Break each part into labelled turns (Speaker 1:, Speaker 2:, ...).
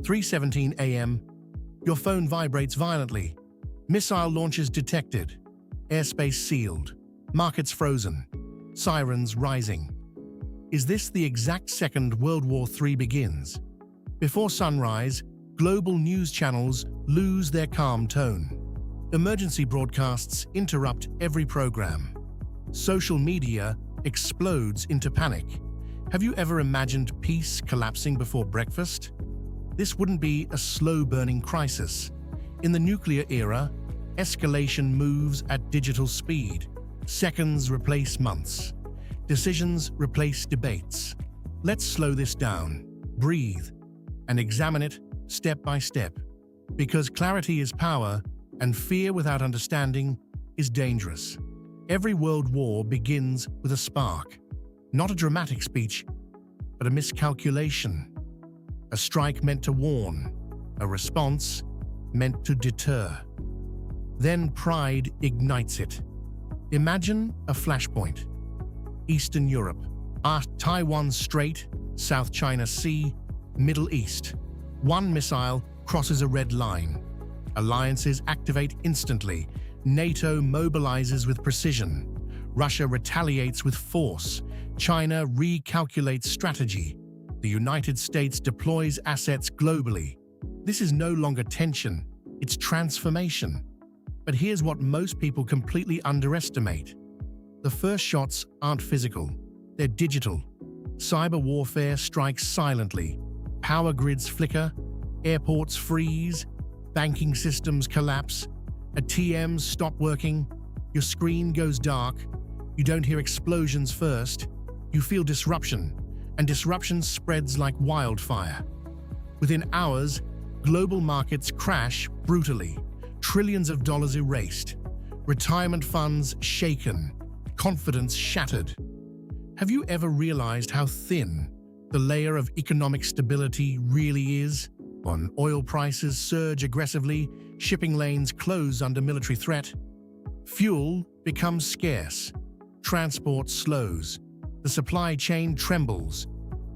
Speaker 1: 3:17 a.m. Your phone vibrates violently. Missile launches detected. Airspace sealed. Markets frozen. Sirens rising. Is this the exact second World War III begins? Before sunrise, global news channels lose their calm tone. Emergency broadcasts interrupt every program. Social media explodes into panic. Have you ever imagined peace collapsing before breakfast? This wouldn't be a slow-burning crisis. In the nuclear era, escalation moves at digital speed. Seconds replace months. Decisions replace debates. Let's slow this down, breathe, and examine it step by step. Because clarity is power, and fear without understanding is dangerous. Every world war begins with a spark. Not a dramatic speech, but a miscalculation. A strike meant to warn, a response meant to deter. Then pride ignites it. Imagine a flashpoint. Eastern Europe, Taiwan Strait, South China Sea, Middle East. One missile crosses a red line. Alliances activate instantly. NATO mobilizes with precision. Russia retaliates with force. China recalculates strategy. The United States deploys assets globally. This is no longer tension, it's transformation. But here's what most people completely underestimate. The first shots aren't physical, they're digital. Cyber warfare strikes silently. Power grids flicker, airports freeze, banking systems collapse, ATMs stop working, your screen goes dark. You don't hear explosions first, you feel disruption, and disruption spreads like wildfire. Within hours, global markets crash brutally, trillions of dollars erased, retirement funds shaken, confidence shattered. Have you ever realized how thin the layer of economic stability really is? When oil prices surge aggressively, shipping lanes close under military threat, fuel becomes scarce, transport slows, the supply chain trembles.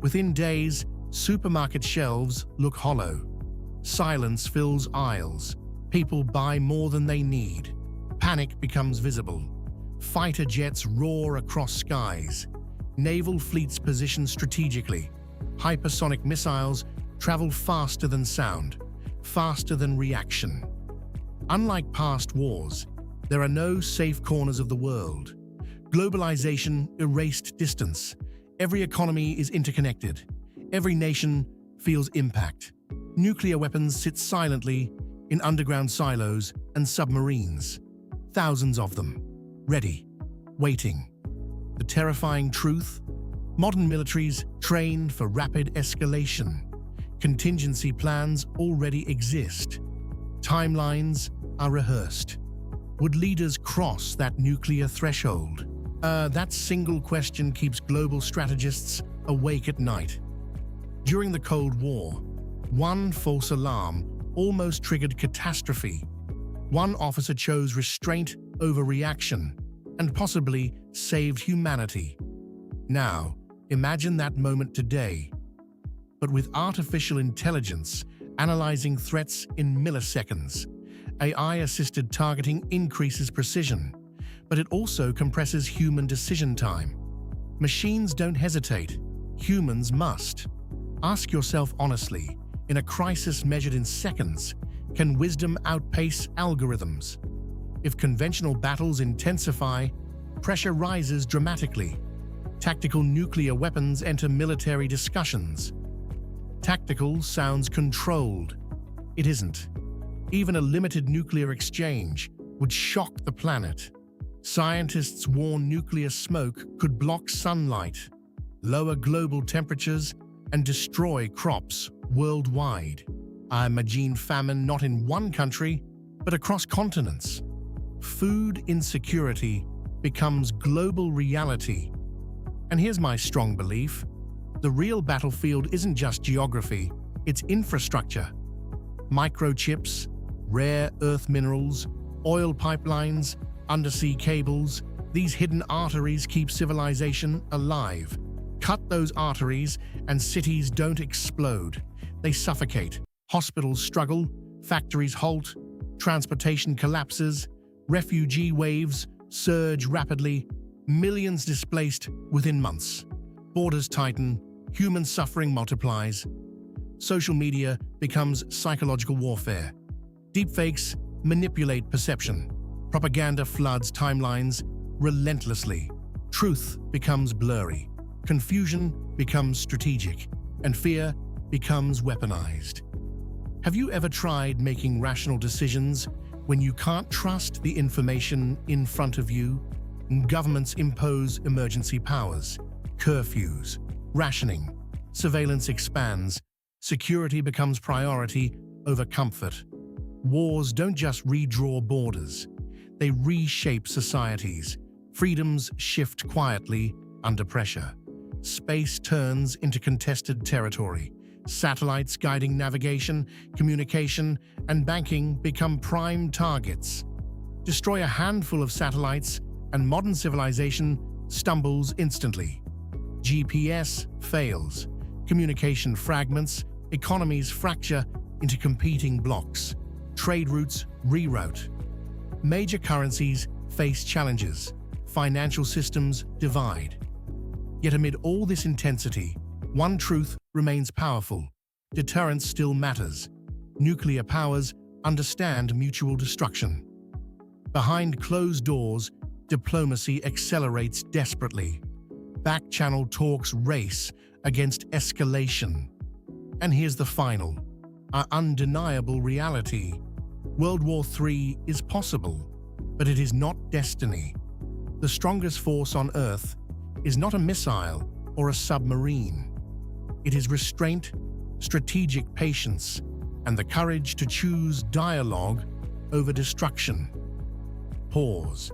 Speaker 1: Within days, supermarket shelves look hollow. Silence fills aisles. People buy more than they need. Panic becomes visible. Fighter jets roar across skies. Naval fleets position strategically. Hypersonic missiles travel faster than sound, faster than reaction. Unlike past wars, there are no safe corners of the world. Globalization erased distance. Every economy is interconnected. Every nation feels impact. Nuclear weapons sit silently in underground silos and submarines. Thousands of them, ready, waiting. The terrifying truth? Modern militaries train for rapid escalation. Contingency plans already exist. Timelines are rehearsed. Would leaders cross that nuclear threshold? That single question keeps global strategists awake at night. During the Cold War, one false alarm almost triggered catastrophe. One officer chose restraint over reaction and possibly saved humanity. Now, imagine that moment today, but with artificial intelligence analyzing threats in milliseconds. AI-assisted targeting increases precision, but it also compresses human decision time. Machines don't hesitate, humans must. Ask yourself honestly, in a crisis measured in seconds, can wisdom outpace algorithms? If conventional battles intensify, pressure rises dramatically. Tactical nuclear weapons enter military discussions. Tactical sounds controlled. It isn't. Even a limited nuclear exchange would shock the planet. Scientists warn nuclear smoke could block sunlight, lower global temperatures, and destroy crops worldwide. I imagine famine not in one country, but across continents. Food insecurity becomes global reality. And here's my strong belief. The real battlefield isn't just geography, it's infrastructure. Microchips, rare earth minerals, oil pipelines, undersea cables, these hidden arteries keep civilization alive. Cut those arteries and cities don't explode, they suffocate. Hospitals struggle, factories halt, transportation collapses, refugee waves surge rapidly, millions displaced within months. Borders tighten, human suffering multiplies. Social media becomes psychological warfare. Deepfakes manipulate perception. Propaganda floods timelines relentlessly. Truth becomes blurry. Confusion becomes strategic. And fear becomes weaponized. Have you ever tried making rational decisions when you can't trust the information in front of you? Governments impose emergency powers, curfews, rationing, surveillance expands, security becomes priority over comfort. Wars don't just redraw borders, they reshape societies. Freedoms shift quietly under pressure. Space turns into contested territory. Satellites guiding navigation, communication, and banking become prime targets. Destroy a handful of satellites, and modern civilization stumbles instantly. GPS fails. Communication fragments, economies fracture into competing blocks. Trade routes reroute. Major currencies face challenges. Financial systems divide. Yet amid all this intensity, one truth remains powerful. Deterrence still matters. Nuclear powers understand mutual destruction. Behind closed doors, diplomacy accelerates desperately. Back-channel talks race against escalation. And here's the final, our undeniable reality. World War III is possible, but it is not destiny. The strongest force on Earth is not a missile or a submarine. It is restraint, strategic patience, and the courage to choose dialogue over destruction. Pause.